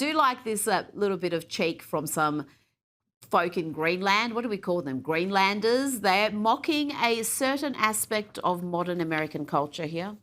do like this little bit of cheek from some folk in Greenland. What do we call them? Greenlanders. They're mocking a certain aspect of modern American culture here.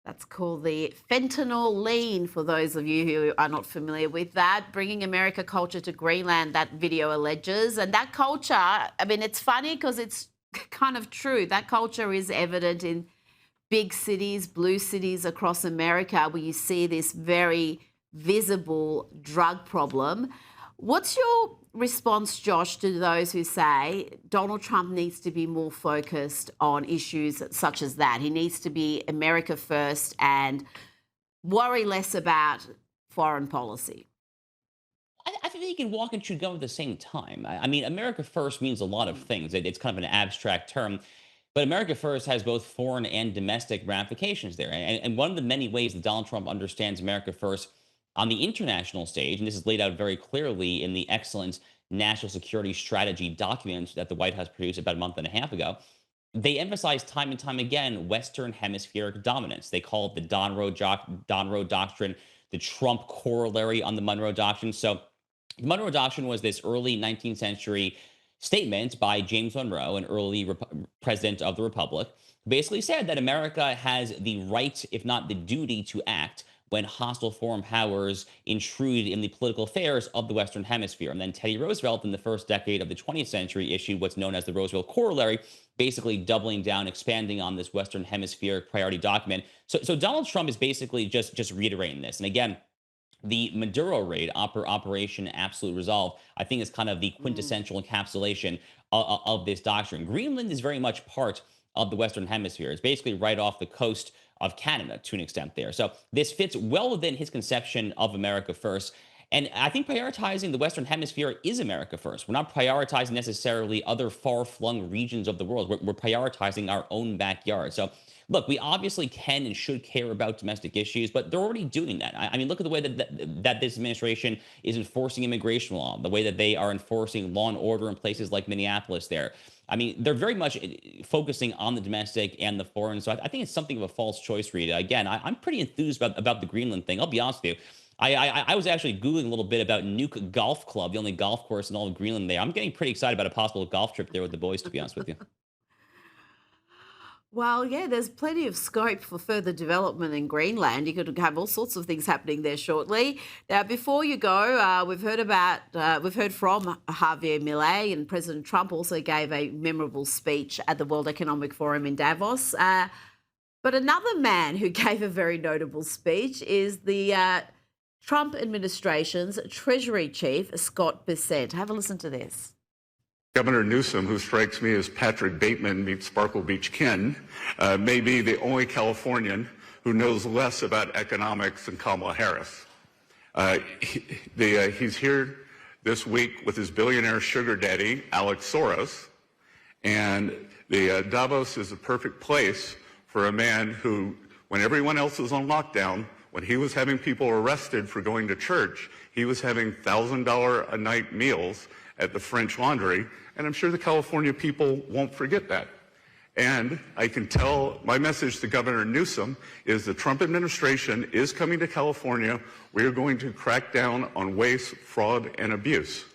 That's called the fentanyl lean, for those of you who are not familiar with that. Bringing America culture to Greenland, that video alleges. And that culture, I mean, it's funny because it's kind of true. That culture is evident in big cities, blue cities across America, where you see this very visible drug problem. What's your response, Josh, to those who say Donald Trump needs to be more focused on issues such as that? He needs to be America first and worry less about foreign policy. I think they can walk and chew gum at the same time. I mean, America first means a lot of things. It's kind of an abstract term. But America First has both foreign and domestic ramifications there. And one of the many ways that Donald Trump understands America First on the international stage, and this is laid out very clearly in the excellent national security strategy document that the White House produced about a month and a half ago, they emphasize time and time again Western hemispheric dominance. They call it the Donroe Doctrine, the Trump corollary on the Monroe Doctrine. So the Monroe Doctrine was this early 19th century statement by James Monroe, an early president of the Republic, basically said that America has the right, if not the duty, to act when hostile foreign powers intrude in the political affairs of the Western Hemisphere. And then Teddy Roosevelt, in the first decade of the 20th century, issued what's known as the Roosevelt Corollary, basically doubling down, expanding on this Western Hemispheric priority document. So Donald Trump is basically just reiterating this. And again, the Maduro raid, Operation Absolute Resolve, I think is kind of the quintessential encapsulation of this doctrine. Greenland is very much part of the Western Hemisphere. It's basically right off the coast of Canada to an extent there. So this fits well within his conception of America first. And I think prioritizing the Western Hemisphere is America first. We're not prioritizing necessarily other far-flung regions of the world. We're prioritizing our own backyard. So look, we obviously can and should care about domestic issues, but they're already doing that. I mean, look at the way that this administration is enforcing immigration law, the way that they are enforcing law and order in places like Minneapolis there. I mean, they're very much focusing on the domestic and the foreign. So I think it's something of a false choice, Rita. Again, I'm pretty enthused about the Greenland thing. I'll be honest with you. I was actually Googling a little bit about Nuke Golf Club, the only golf course in all of Greenland there. I'm getting pretty excited about a possible golf trip there with the boys, to be honest with you. Well, yeah, there's plenty of scope for further development in Greenland. You could have all sorts of things happening there shortly. Now, before you go, we've heard from Javier Milei, and President Trump also gave a memorable speech at the World Economic Forum in Davos. But another man who gave a very notable speech is the Trump administration's Treasury Chief, Scott Bessent. Have a listen to this. Governor Newsom, who strikes me as Patrick Bateman meets Sparkle Beach Ken, may be the only Californian who knows less about economics than Kamala Harris. He's here this week with his billionaire sugar daddy, Alex Soros, and Davos is a perfect place for a man who, when everyone else was on lockdown, when he was having people arrested for going to church, he was having $1,000 a night meals at the French Laundry, and I'm sure the California people won't forget that. And I can tell my message to Governor Newsom is the Trump administration is coming to California. We are going to crack down on waste, fraud, and abuse.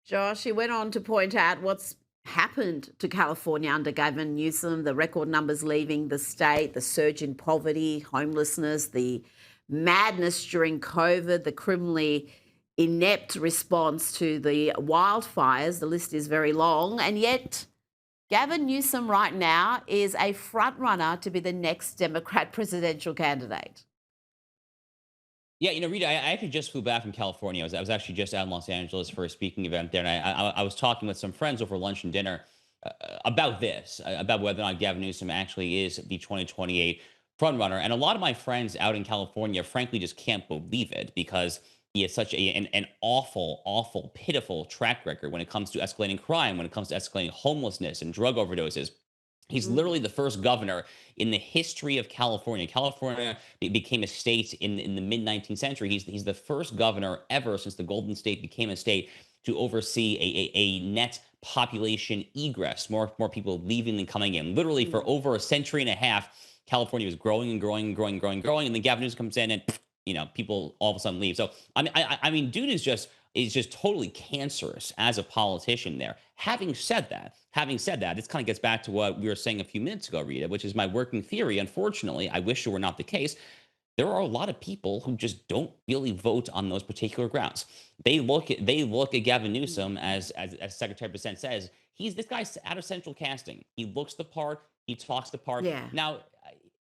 Josh, he went on to point out what's happened to California under Gavin Newsom, the record numbers leaving the state, the surge in poverty, homelessness, the madness during COVID, the criminally inept response to the wildfires. The list is very long. And yet Gavin Newsom right now is a front runner to be the next Democrat presidential candidate. Yeah, Rita, I actually just flew back from California. I was actually just out in Los Angeles for a speaking event there. And I was talking with some friends over lunch and dinner about this, about whether or not Gavin Newsom actually is the 2028 frontrunner. And a lot of my friends out in California, frankly, just can't believe it because he has such an awful, pitiful track record when it comes to escalating crime, when it comes to escalating homelessness and drug overdoses. He's literally the first governor in the history of California. California became a state in the mid 19th century. He's the first governor ever since the Golden State became a state to oversee a net population egress, more people leaving than coming in. Literally for over a century and a half, California was growing and growing and growing and growing and growing, and then Gavin Newsom comes in and people all of a sudden leave. So I mean, dude is just totally cancerous as a politician there. Having said that, this kind of gets back to what we were saying a few minutes ago, Rita, which is my working theory. Unfortunately, I wish it were not the case. There are a lot of people who just don't really vote on those particular grounds. They look at Gavin Newsom as Secretary of Bessent says, this guy's out of central casting. He looks the part, he talks the part. Yeah. Now,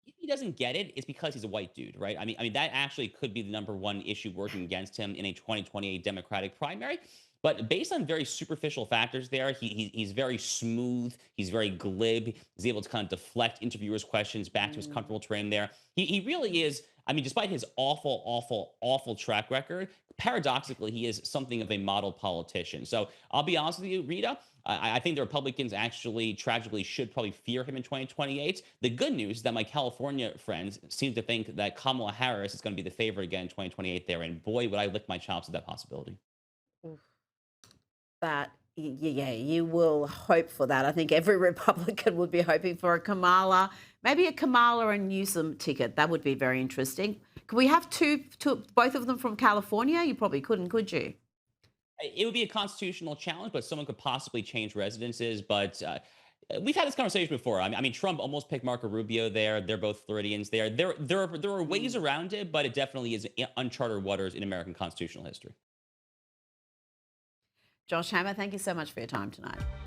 if he doesn't get it, it's because he's a white dude, right? I mean that actually could be the number one issue working against him in a 2028 Democratic primary. But based on very superficial factors there, he's very smooth. He's very glib. He's able to kind of deflect interviewers' questions back to his comfortable terrain there. He really is. I mean, despite his awful, awful, awful track record, paradoxically, he is something of a model politician. So I'll be honest with you, Rita. I think the Republicans actually tragically should probably fear him in 2028. The good news is that my California friends seem to think that Kamala Harris is going to be the favorite again in 2028 there. And boy, would I lick my chops at that possibility. That, yeah, you will hope for that. I think every Republican would be hoping for a Kamala, maybe a Kamala and Newsom ticket. That would be very interesting. Could we have both of them from California? You probably couldn't, could you? It would be a constitutional challenge, but someone could possibly change residences. But we've had this conversation before. I mean, Trump almost picked Marco Rubio there. They're both Floridians there. There are ways around it, but it definitely is uncharted waters in American constitutional history. Josh Hammer, thank you so much for your time tonight.